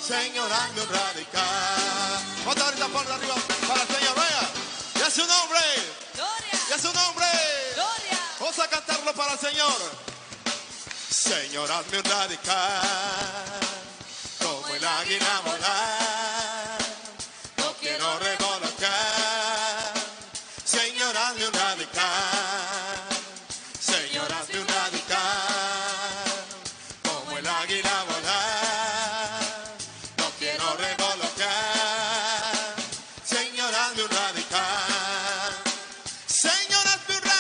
Señor, hazme un radical. Otra ahorita por arriba para el Señor, vaya. Y es su nombre. Gloria. Y es su nombre. Gloria. Vamos a cantarlo para el Señor. Señor, hazme un radical. Como el águila volar. No quiero revolotear. Señor, hazme un radical. Señor, hazme un radical. Como el águila volar. No quiero revolotear. Señor, hazme un radical. Señor, hazme un radical.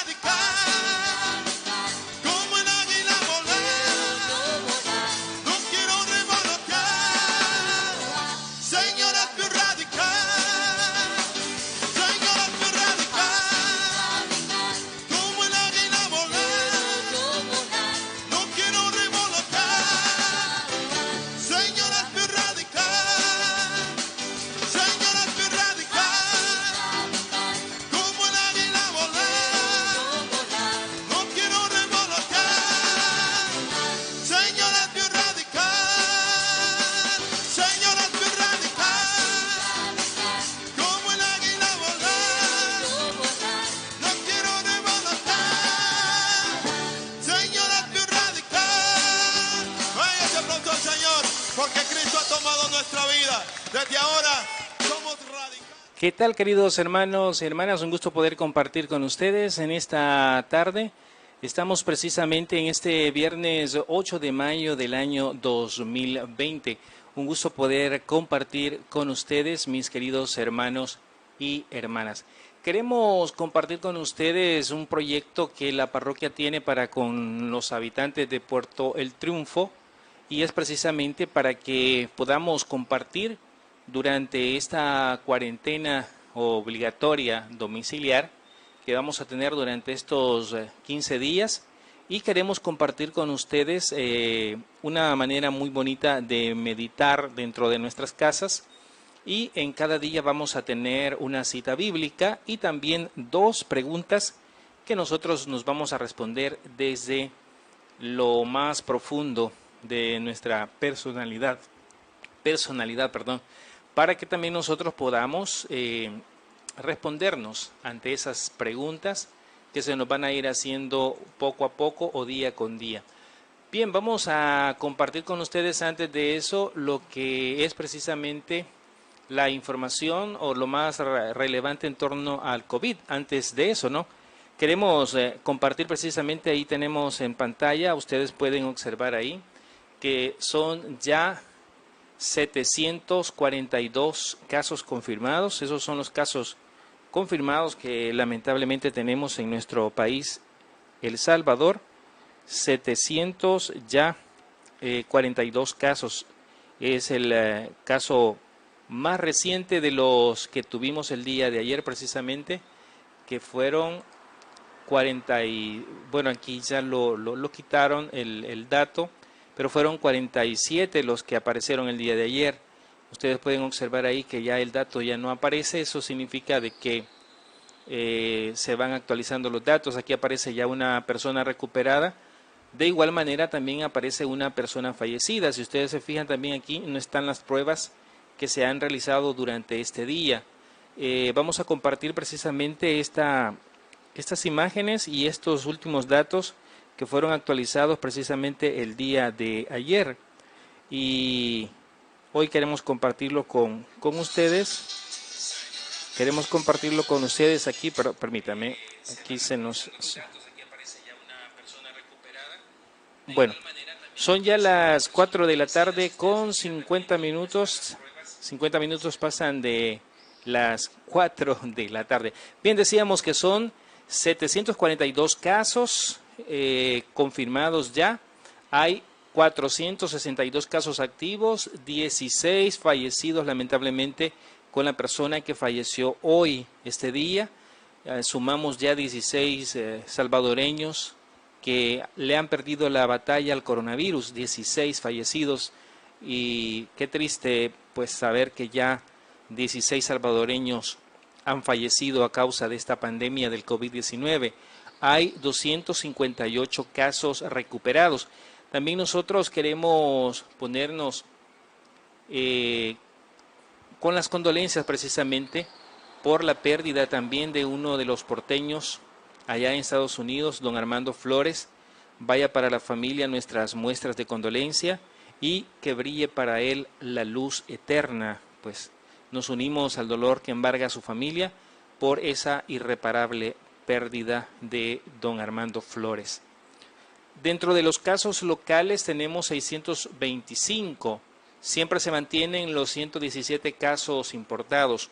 Como el águila volar. No quiero revolotear. Señor, hazme un radical. Señor, hazme un radical. Como el águila volar. No quiero revolotear. Señor, hazme un radical. Señor, hazme un radical. Como el águila volar. No quiero revolotear. Señor, hazme un radical. Señor, hazme un radical. Como el águila volar. No quiero revolotear. Señor, hazme un radical. Vaya ese aplauso al Señor, porque Cristo ha tomado nuestra vida. Desde ahora somos radicales. ¿Qué tal, queridos hermanos y hermanas? Un gusto poder compartir con ustedes en esta tarde. Estamos precisamente en este viernes 8 de mayo del año 2020. Un gusto poder compartir con ustedes, mis queridos hermanos y hermanas. Queremos compartir con ustedes un proyecto que la parroquia tiene para con los habitantes de Puerto El Triunfo, y es precisamente para que podamos compartir durante esta cuarentena obligatoria domiciliar que vamos a tener durante estos 15 días, y queremos compartir con ustedes una manera muy bonita de meditar dentro de nuestras casas, y en cada día vamos a tener una cita bíblica y también 2 preguntas que nosotros nos vamos a responder desde lo más profundo de nuestra personalidad, para que también nosotros podamos respondernos ante esas preguntas que se nos van a ir haciendo poco a poco o día con día. Bien, vamos a compartir con ustedes antes de eso lo que es precisamente la información o lo más relevante en torno al COVID. Antes de eso, ¿no? Queremos compartir precisamente, ahí tenemos en pantalla, ustedes pueden observar ahí, que son ya 742 casos confirmados. Esos son los casos confirmados que lamentablemente tenemos en nuestro país, El Salvador. 742 casos. Es el caso más reciente de los que tuvimos el día de ayer precisamente, que fueron 40 y, bueno, aquí ya lo quitaron el dato, pero fueron 47 los que aparecieron el día de ayer. Ustedes pueden observar ahí que ya el dato ya no aparece. Eso significa de que se van actualizando los datos. Aquí aparece ya una persona recuperada. De igual manera también aparece una persona fallecida. Si ustedes se fijan, también aquí no están las pruebas que se han realizado durante este día. Vamos a compartir precisamente estas imágenes y estos últimos datos que fueron actualizados precisamente el día de ayer, y hoy queremos compartirlo con ustedes. Queremos compartirlo con ustedes aquí, pero permítame, aquí se nos... Bueno, son ya las 4 de la tarde con 50 minutos. 50 minutos pasan de las 4 de la tarde. Bien, decíamos que son 742 casos confirmados ya. Hay 462 casos activos, 16 fallecidos lamentablemente con la persona que falleció hoy, este día. Sumamos ya 16 salvadoreños que le han perdido la batalla al coronavirus, 16 fallecidos, y qué triste pues saber que ya 16 salvadoreños han fallecido a causa de esta pandemia del COVID-19. Hay 258 casos recuperados. También nosotros queremos ponernos con las condolencias precisamente por la pérdida también de uno de los porteños allá en Estados Unidos, don Armando Flores. Vaya para la familia nuestras muestras de condolencia y que brille para él la luz eterna. Pues nos unimos al dolor que embarga a su familia por esa irreparable pérdida de don Armando Flores. Dentro de los casos locales tenemos 625. Siempre se mantienen los 117 casos importados.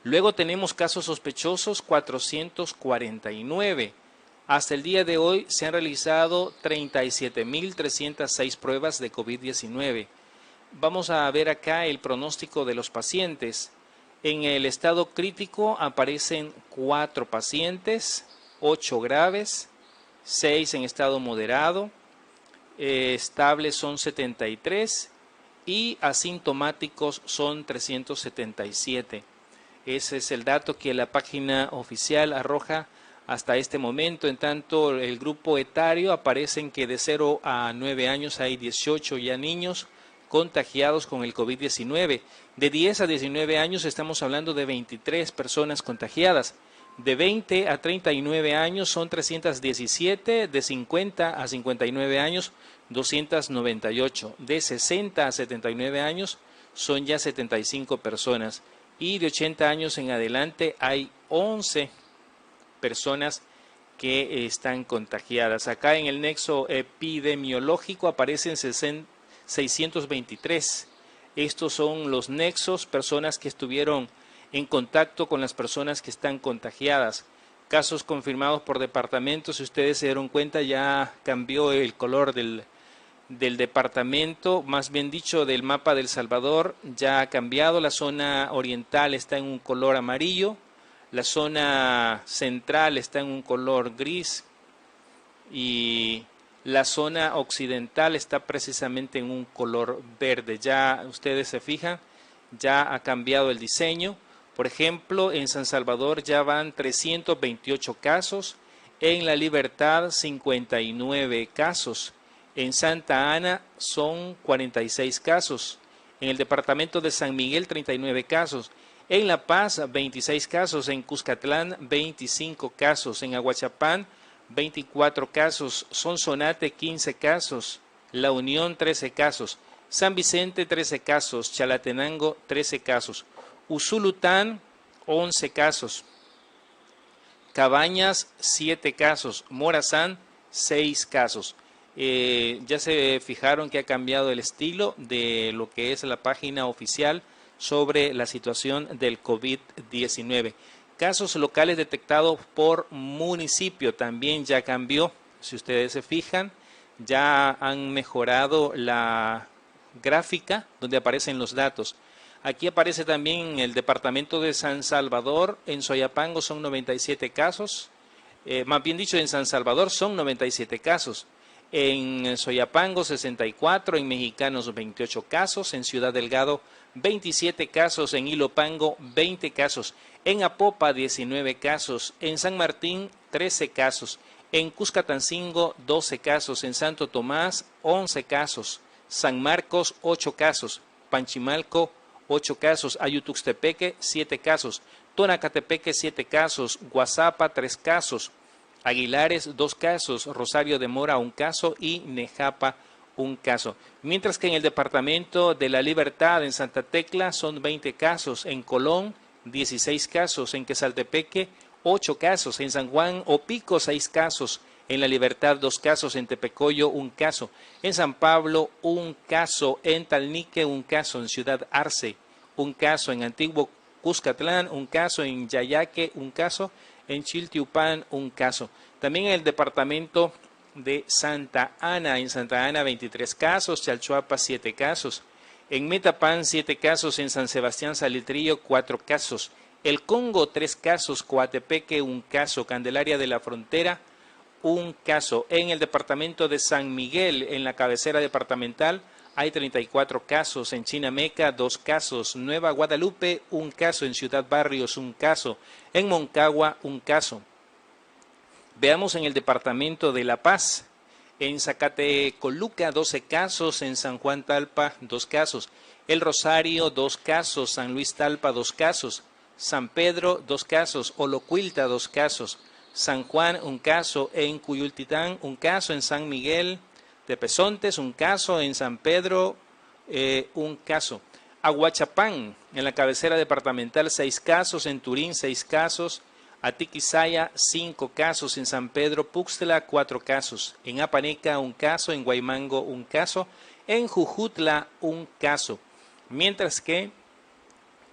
Luego tenemos casos sospechosos 449. Hasta el día de hoy se han realizado 37.306 pruebas de COVID-19. Vamos a ver acá el pronóstico de los pacientes. En el estado crítico aparecen 4 pacientes, 8 graves, 6 en estado moderado, estables son 73 y asintomáticos son 377. Ese es el dato que la página oficial arroja hasta este momento. En tanto, el grupo etario aparecen que de 0 a 9 años hay 18 ya niños contagiados con el COVID-19. De 10 a 19 años estamos hablando de 23 personas contagiadas. De 20 a 39 años son 317, de 50 a 59 años 298, de 60 a 79 años son ya 75 personas y de 80 años en adelante hay 11 personas que están contagiadas. Acá en el nexo epidemiológico aparecen 623. Estos son los nexos, personas que estuvieron en contacto con las personas que están contagiadas. Casos confirmados por departamento, si ustedes se dieron cuenta, ya cambió el color del departamento, más bien dicho, del mapa de El Salvador, ya ha cambiado. La zona oriental está en un color amarillo, la zona central está en un color gris y la zona occidental está precisamente en un color verde. Ya ustedes se fijan, ya ha cambiado el diseño. Por ejemplo, en San Salvador ya van 328 casos, en La Libertad 59 casos, en Santa Ana son 46 casos, en el departamento de San Miguel 39 casos, en La Paz 26 casos, en Cuscatlán 25 casos, en Aguachapán 24 casos, Sonsonate 15 casos, La Unión 13 casos, San Vicente 13 casos, Chalatenango 13 casos, Usulután 11 casos, Cabañas 7 casos, Morazán 6 casos. Ya se fijaron que ha cambiado el estilo de lo que es la página oficial sobre la situación del COVID-19. Casos locales detectados por municipio también ya cambió. Si ustedes se fijan, ya han mejorado la gráfica donde aparecen los datos. Aquí aparece también en el departamento de San Salvador, en Soyapango son 97 casos, más bien dicho en San Salvador son 97 casos, en Soyapango 64, en Mexicanos 28 casos, en Ciudad Delgado 27 casos, en Ilopango 20 casos, en Apopa 19 casos, en San Martín 13 casos, en Cuscatancingo 12 casos, en Santo Tomás 11 casos, San Marcos 8 casos, Panchimalco 8 casos, Ayutuxtepeque 7 casos, Tonacatepeque 7 casos, Guazapa 3 casos, Aguilares 2 casos, Rosario de Mora 1 caso y Nejapa 1 caso. Mientras que en el departamento de La Libertad, en Santa Tecla, son 20 casos, en Colón 16 casos, en Quesaltepeque 8 casos, en San Juan Opico 6 casos, en La Libertad 2 casos, en Tepecoyo 1 caso, en San Pablo 1 caso, en Talnique 1 caso, en Ciudad Arce 1 caso, en Antiguo Cuscatlán 1 caso, en Yayaque 1 caso, en Chiltiupán 1 caso. También en el departamento de Santa Ana, en Santa Ana 23 casos, Chalchuapa 7 casos, en Metapán 7 casos, en San Sebastián Salitrillo 4 casos, El Congo 3 casos, Coatepeque 1 caso, Candelaria de la Frontera 1 caso. En el departamento de San Miguel, en la cabecera departamental, hay 34 casos, en Chinameca 2 casos, Nueva Guadalupe 1 caso, en Ciudad Barrios 1 caso, en Moncagua 1 caso. Veamos en el departamento de La Paz, En Zacatecoluca, 12 casos. En San Juan Talpa, 2 casos. El Rosario, 2 casos. San Luis Talpa, 2 casos. San Pedro, 2 casos. Olocuilta, 2 casos. San Juan, 1 caso. En Cuyultitán, 1 caso. En San Miguel de Pesontes, 1 caso. En San Pedro, 1 caso. Aguachapán, en la cabecera departamental, 6 casos. En Turín, 6 casos. Atiquizaya, 5 casos. En San Pedro Puxtla, 4 casos. En Apaneca, 1 caso. En Guaymango, 1 caso. En Jujutla, 1 caso. Mientras que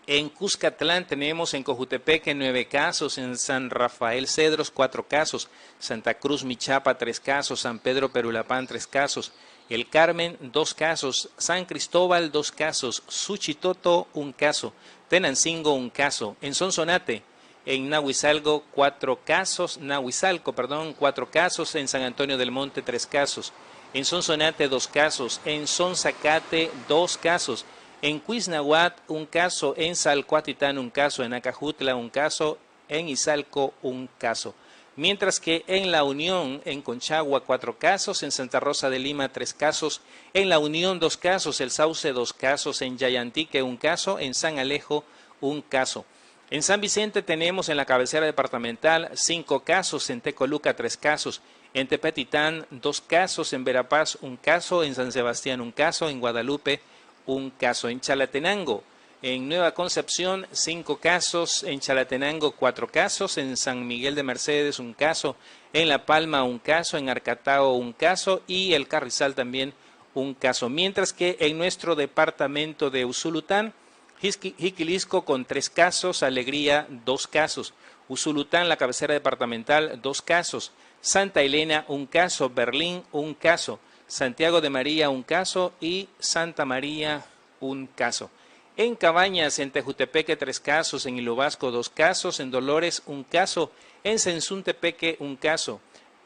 en Cuscatlán tenemos en Cojutepeque 9 casos, en San Rafael Cedros 4 casos, Santa Cruz Michapa 3 casos, San Pedro Perulapán 3 casos, El Carmen 2 casos, San Cristóbal 2 casos, Suchitoto 1 caso, Tenancingo 1 caso, en Sonsonate, en Nahuizalco 4 casos, 4 casos, en San Antonio del Monte 3 casos, en Sonsonate 2 casos, en Sonzacate 2 casos, en Cuisnahuat 1 caso, en Salcuatitán 1 caso, en Acajutla 1 caso, en Izalco 1 caso. Mientras que en La Unión, en Conchagua 4 casos, en Santa Rosa de Lima 3 casos, en La Unión 2 casos, El Sauce 2 casos, en Yayantique 1 caso, en San Alejo 1 caso. En San Vicente tenemos en la cabecera departamental 5 casos, en Tecoluca 3 casos, en Tepetitán 2 casos, en Verapaz 1 caso, en San Sebastián 1 caso, en Guadalupe 1 caso. En Chalatenango, en Nueva Concepción, 5 casos. En Chalatenango, 4 casos. En San Miguel de Mercedes, 1 caso. En La Palma, 1 caso. En Arcatao, 1 caso. Y El Carrizal también 1 caso. Mientras que en nuestro departamento de Usulután, Jiquilisco con 3 casos. Alegría, 2 casos. Usulután, la cabecera departamental, 2 casos. Santa Elena, 1 caso. Berlín, 1 caso. Santiago de María, 1 caso, y Santa María, 1 caso. En Cabañas, en Tejutepeque, 3 casos, en Ilobasco, 2 casos, en Dolores, 1 caso, en Sensuntepeque, 1 caso,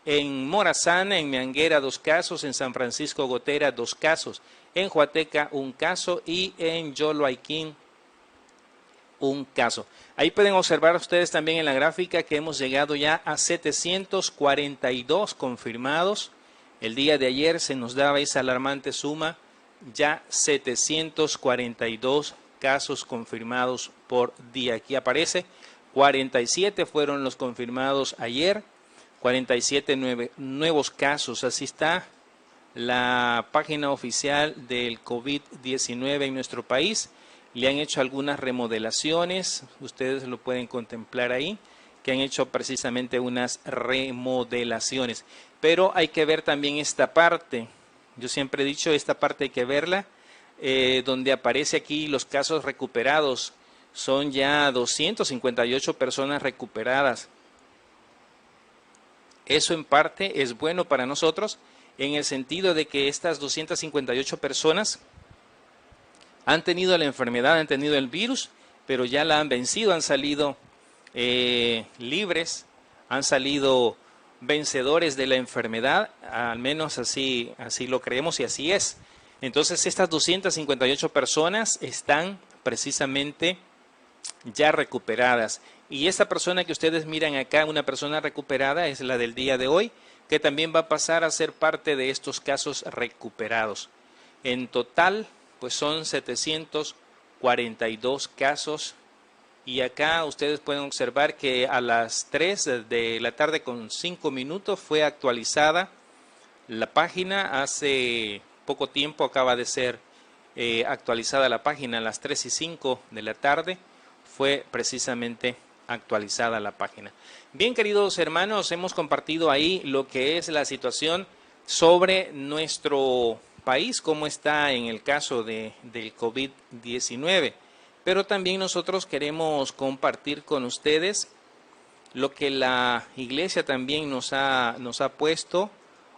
en Morazán, en Meanguera, 2 casos, en San Francisco Gotera, 2 casos, en Huateca, 1 caso, y en Yoloaiquín, 1 caso. Ahí pueden observar ustedes también en la gráfica que hemos llegado ya a 742 confirmados. El día de ayer se nos daba esa alarmante suma, ya 742 casos confirmados por día. Aquí aparece, 47 fueron los confirmados ayer, 47 nuevos casos. Así está la página oficial del COVID-19 en nuestro país. Le han hecho algunas remodelaciones, ustedes lo pueden contemplar ahí, que han hecho precisamente unas remodelaciones. Pero hay que ver también esta parte, yo siempre he dicho, esta parte hay que verla, donde aparece aquí los casos recuperados, son ya 258 personas recuperadas. Eso en parte es bueno para nosotros, en el sentido de que estas 258 personas han tenido la enfermedad, han tenido el virus, pero ya la han vencido, han salido libres, han salido vencedores de la enfermedad, al menos así lo creemos y así es. Entonces estas 258 personas están precisamente ya recuperadas. Y esta persona que ustedes miran acá, una persona recuperada, es la del día de hoy, que también va a pasar a ser parte de estos casos recuperados. En total, pues son 742 casos. Y acá ustedes pueden observar que a las 3 de la tarde con 5 minutos fue actualizada la página. Hace poco tiempo acaba de ser actualizada la página. A las 3:05 de la tarde fue precisamente actualizada la página. Bien, queridos hermanos, hemos compartido ahí lo que es la situación sobre nuestro país, cómo está en el caso del COVID-19. Pero también nosotros queremos compartir con ustedes lo que la Iglesia también nos ha puesto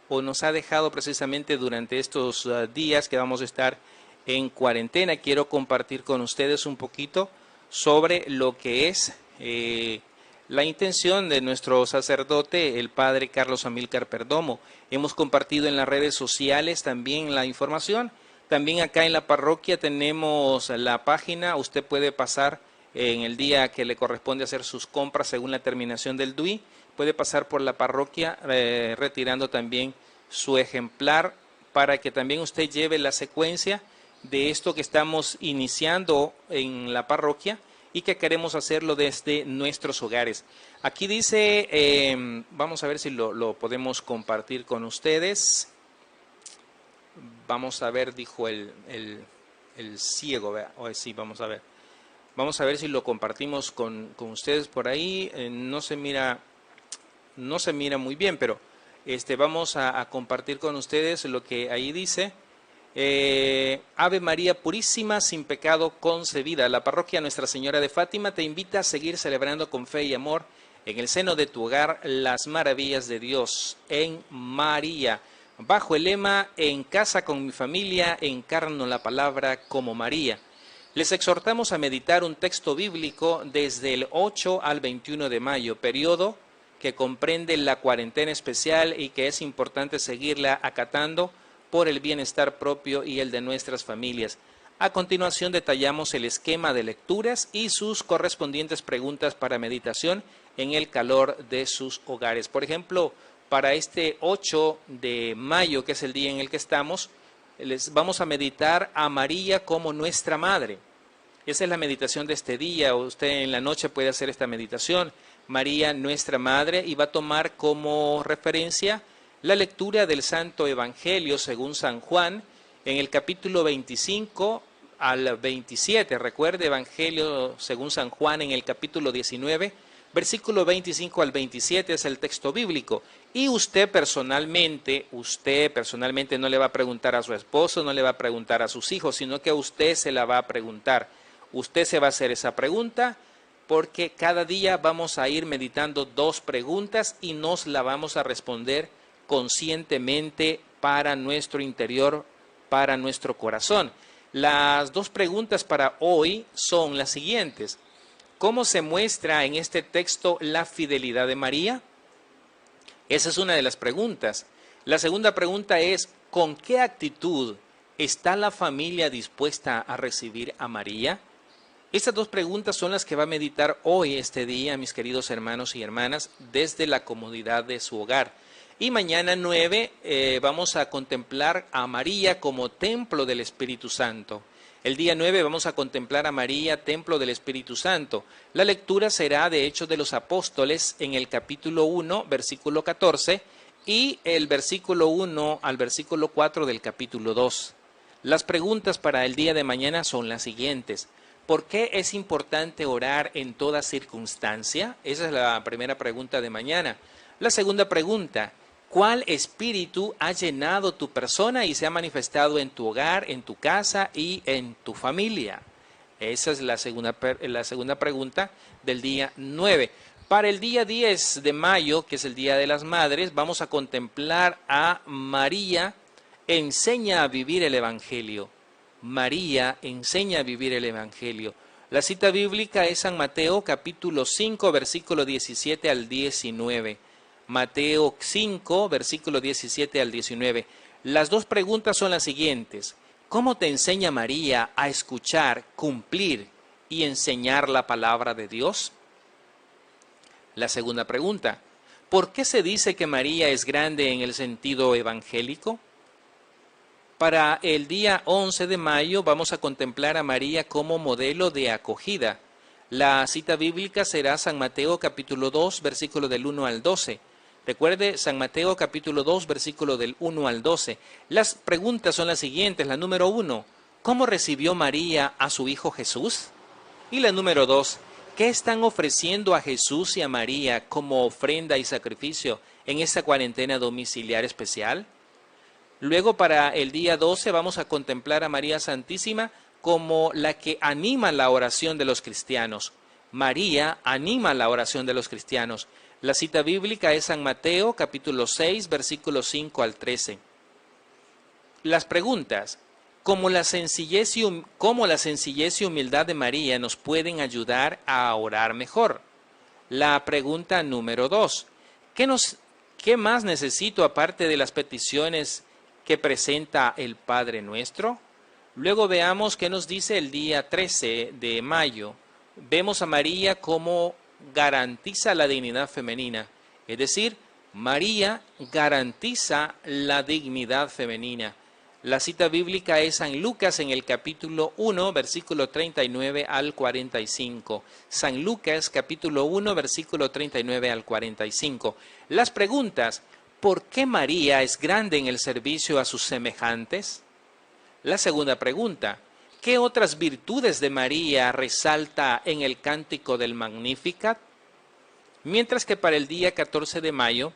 o nos ha dejado precisamente durante estos días que vamos a estar en cuarentena. Quiero compartir con ustedes un poquito sobre lo que es la intención de nuestro sacerdote, el padre Carlos Amílcar Perdomo. Hemos compartido en las redes sociales también la información. También acá en la parroquia tenemos la página, usted puede pasar en el día que le corresponde hacer sus compras según la terminación del DUI, puede pasar por la parroquia retirando también su ejemplar para que también usted lleve la secuencia de esto que estamos iniciando en la parroquia y que queremos hacerlo desde nuestros hogares. Aquí dice, vamos a ver si lo podemos compartir con ustedes. Vamos a ver, dijo el ciego, ¿verdad? Sí, vamos a ver. Vamos a ver si lo compartimos con ustedes por ahí. No se mira muy bien, pero vamos a compartir con ustedes lo que ahí dice. Ave María Purísima, sin pecado concebida. La parroquia Nuestra Señora de Fátima te invita a seguir celebrando con fe y amor en el seno de tu hogar las maravillas de Dios en María. Bajo el lema, en casa con mi familia, encarno la palabra como María. Les exhortamos a meditar un texto bíblico desde el 8 al 21 de mayo, periodo que comprende la cuarentena especial y que es importante seguirla acatando por el bienestar propio y el de nuestras familias. A continuación detallamos el esquema de lecturas y sus correspondientes preguntas para meditación en el calor de sus hogares. Por ejemplo, para este 8 de mayo, que es el día en el que estamos, les vamos a meditar a María como nuestra madre. Esa es la meditación de este día. Usted en la noche puede hacer esta meditación, María nuestra madre, y va a tomar como referencia la lectura del Santo Evangelio según San Juan, en el capítulo 25 al 27. Recuerde, Evangelio según San Juan en el capítulo 19, versículo 25 al 27 es el texto bíblico. Y usted personalmente no le va a preguntar a su esposo, no le va a preguntar a sus hijos, sino que usted se la va a preguntar. Usted se va a hacer esa pregunta porque cada día vamos a ir meditando 2 preguntas y nos la vamos a responder conscientemente para nuestro interior, para nuestro corazón. Las 2 preguntas para hoy son las siguientes. ¿Cómo se muestra en este texto la fidelidad de María? Esa es una de las preguntas. La segunda pregunta es, ¿con qué actitud está la familia dispuesta a recibir a María? Estas 2 preguntas son las que va a meditar hoy, este día, mis queridos hermanos y hermanas, desde la comodidad de su hogar. Y mañana 9 vamos a contemplar a María como templo del Espíritu Santo. El día 9 vamos a contemplar a María, templo del Espíritu Santo. La lectura será de Hechos de los Apóstoles en el capítulo 1, versículo 14, y el versículo 1 al versículo 4 del capítulo 2. Las preguntas para el día de mañana son las siguientes. ¿Por qué es importante orar en toda circunstancia? Esa es la primera pregunta de mañana. La segunda pregunta, ¿cuál espíritu ha llenado tu persona y se ha manifestado en tu hogar, en tu casa y en tu familia? Esa es la segunda pregunta del día 9. Para el día 10 de mayo, que es el Día de las Madres, vamos a contemplar a María, enseña a vivir el Evangelio. María enseña a vivir el Evangelio. La cita bíblica es San Mateo capítulo 5, versículo 17 al 19. Mateo 5, versículo 17 al 19. Las 2 preguntas son las siguientes. ¿Cómo te enseña María a escuchar, cumplir y enseñar la palabra de Dios? La segunda pregunta. ¿Por qué se dice que María es grande en el sentido evangélico? Para el día 11 de mayo vamos a contemplar a María como modelo de acogida. La cita bíblica será San Mateo capítulo 2, versículo del 1 al 12. Recuerde, San Mateo capítulo 2, versículo del 1 al 12. Las preguntas son las siguientes. La número 1, ¿cómo recibió María a su hijo Jesús? Y la número 2, ¿qué están ofreciendo a Jesús y a María como ofrenda y sacrificio en esta cuarentena domiciliar especial? Luego, para el día 12, vamos a contemplar a María Santísima como la que anima la oración de los cristianos. María anima la oración de los cristianos. La cita bíblica es San Mateo, capítulo 6, versículos 5 al 13. Las preguntas, ¿cómo la sencillez y humildad de María nos pueden ayudar a orar mejor? La pregunta número 2, ¿qué más necesito aparte de las peticiones que presenta el Padre Nuestro? Luego veamos qué nos dice el día 13 de mayo. Vemos a María como garantiza la dignidad femenina, es decir, María garantiza la dignidad femenina. La cita bíblica es San Lucas en el capítulo 1, versículo 39 al 45. San Lucas, capítulo 1, versículo 39 al 45. Las preguntas: ¿por qué María es grande en el servicio a sus semejantes? La segunda pregunta: ¿qué otras virtudes de María resalta en el cántico del Magnificat? Mientras que para el día 14 de mayo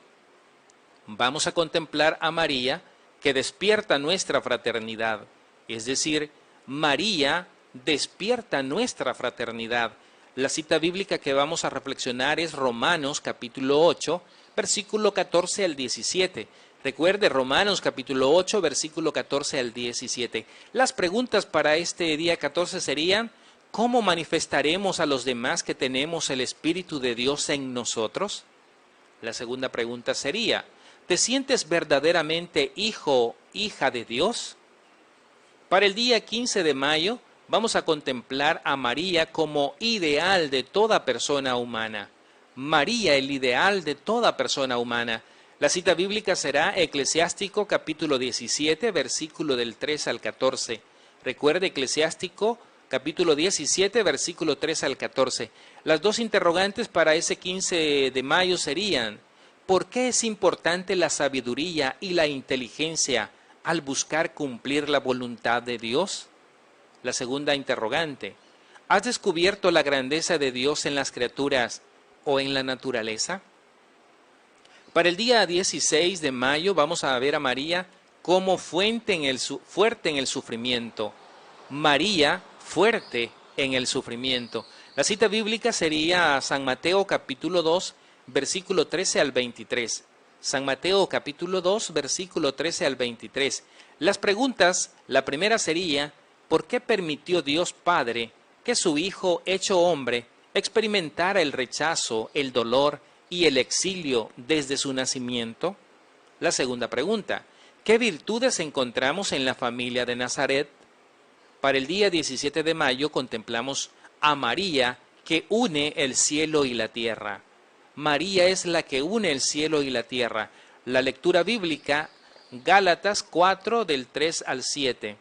vamos a contemplar a María, que despierta nuestra fraternidad. Es decir, María despierta nuestra fraternidad. La cita bíblica que vamos a reflexionar es Romanos capítulo 8, versículo 14 al 17. Recuerde, Romanos capítulo 8, versículo 14 al 17. Las preguntas para este día 14 serían: ¿cómo manifestaremos a los demás que tenemos el Espíritu de Dios en nosotros? La segunda pregunta sería: ¿te sientes verdaderamente hijo, hija de Dios? Para el día 15 de mayo vamos a contemplar a María como ideal de toda persona humana. María, el ideal de toda persona humana. La cita bíblica será Eclesiástico capítulo 17, versículo del 3 al 14. Recuerde, Eclesiástico capítulo 17, versículo 3 al 14. Las dos interrogantes para ese 15 de mayo serían: ¿por qué es importante la sabiduría y la inteligencia al buscar cumplir la voluntad de Dios? La segunda interrogante: ¿has descubierto la grandeza de Dios en las criaturas o en la naturaleza? Para el día 16 de mayo vamos a ver a María como fuerte en el sufrimiento. María fuerte en el sufrimiento. La cita bíblica sería San Mateo capítulo 2, versículo 13 al 23. San Mateo capítulo 2, versículo 13 al 23. Las preguntas: la primera sería: ¿por qué permitió Dios Padre que su Hijo hecho hombre experimentara el rechazo, el dolor y el exilio desde su nacimiento? La segunda pregunta: ¿qué virtudes encontramos en la familia de Nazaret? Para el día 17 de mayo contemplamos a María, que une el cielo y la tierra. María es la que une el cielo y la tierra. La lectura bíblica, Gálatas 4, del 3 al 7.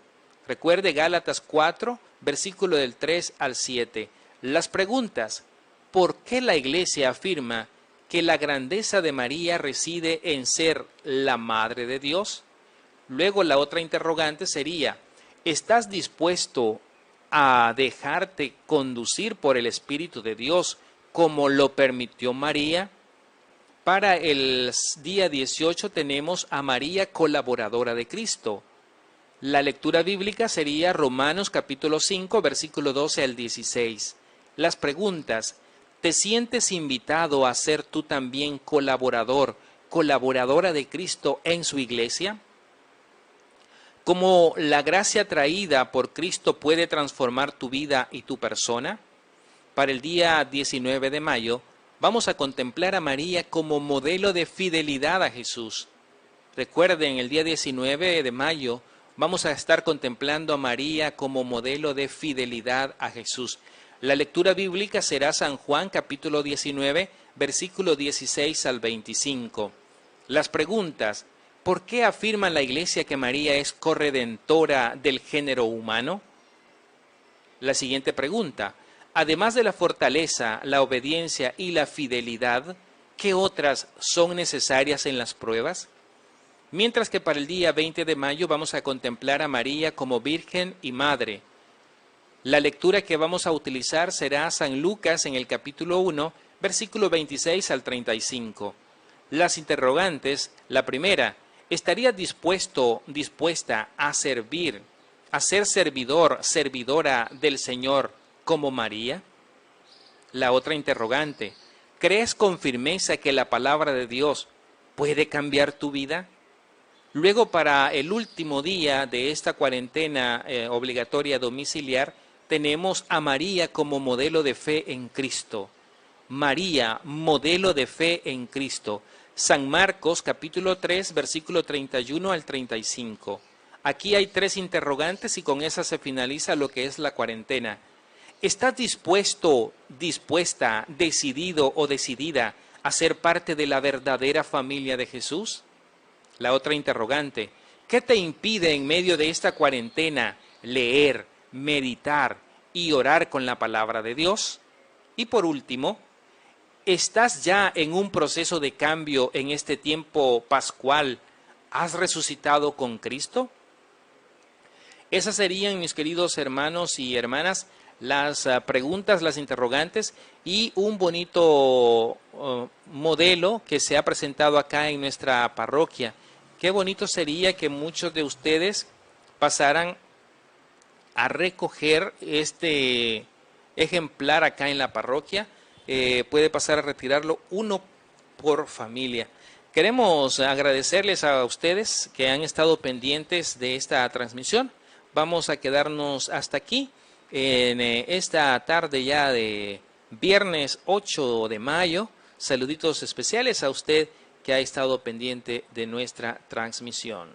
Recuerde, Gálatas 4, versículo del 3 al 7. Las preguntas: ¿por qué la Iglesia afirma que la grandeza de María reside en ser la Madre de Dios? Luego la otra interrogante sería: ¿estás dispuesto a dejarte conducir por el Espíritu de Dios como lo permitió María? Para el día 18 tenemos a María, colaboradora de Cristo. La lectura bíblica sería Romanos capítulo 5, versículo 12 al 16. Las preguntas: ¿te sientes invitado a ser tú también colaboradora de Cristo en su iglesia? ¿Cómo la gracia traída por Cristo puede transformar tu vida y tu persona? Para el día 19 de mayo vamos a contemplar a María como modelo de fidelidad a Jesús. Recuerden, el día 19 de mayo vamos a estar contemplando a María como modelo de fidelidad a Jesús. La lectura bíblica será San Juan capítulo 19, versículo 16 al 25. Las preguntas: ¿por qué afirma la Iglesia que María es corredentora del género humano? La siguiente pregunta: además de la fortaleza, la obediencia y la fidelidad, ¿qué otras son necesarias en las pruebas? Mientras que para el día 20 de mayo vamos a contemplar a María como Virgen y Madre. La lectura que vamos a utilizar será San Lucas en el capítulo 1, versículo 26 al 35. Las interrogantes: la primera: ¿estarías dispuesta a servir, a ser servidor, servidora del Señor como María? La otra interrogante: ¿crees con firmeza que la palabra de Dios puede cambiar tu vida? Luego, para el último día de esta cuarentena obligatoria domiciliar, tenemos a María como modelo de fe en Cristo. María, modelo de fe en Cristo. San Marcos, capítulo 3, versículo 31 al 35. Aquí hay 3 interrogantes y con esas se finaliza lo que es la cuarentena. ¿Estás dispuesta, decidido o decidida a ser parte de la verdadera familia de Jesús? La otra interrogante, ¿qué te impide en medio de esta cuarentena leer, meditar y orar con la palabra de Dios? Y por último, ¿estás ya en un proceso de cambio en este tiempo pascual? ¿Has resucitado con Cristo? Esas serían, mis queridos hermanos y hermanas, las preguntas, las interrogantes y un bonito modelo que se ha presentado acá en nuestra parroquia. Qué bonito sería que muchos de ustedes pasaran a recoger este ejemplar acá en la parroquia. Puede pasar a retirarlo uno por familia. Queremos agradecerles a ustedes que han estado pendientes de esta transmisión. Vamos a quedarnos hasta aquí en esta tarde ya de viernes 8 de mayo. Saluditos especiales a usted que ha estado pendiente de nuestra transmisión.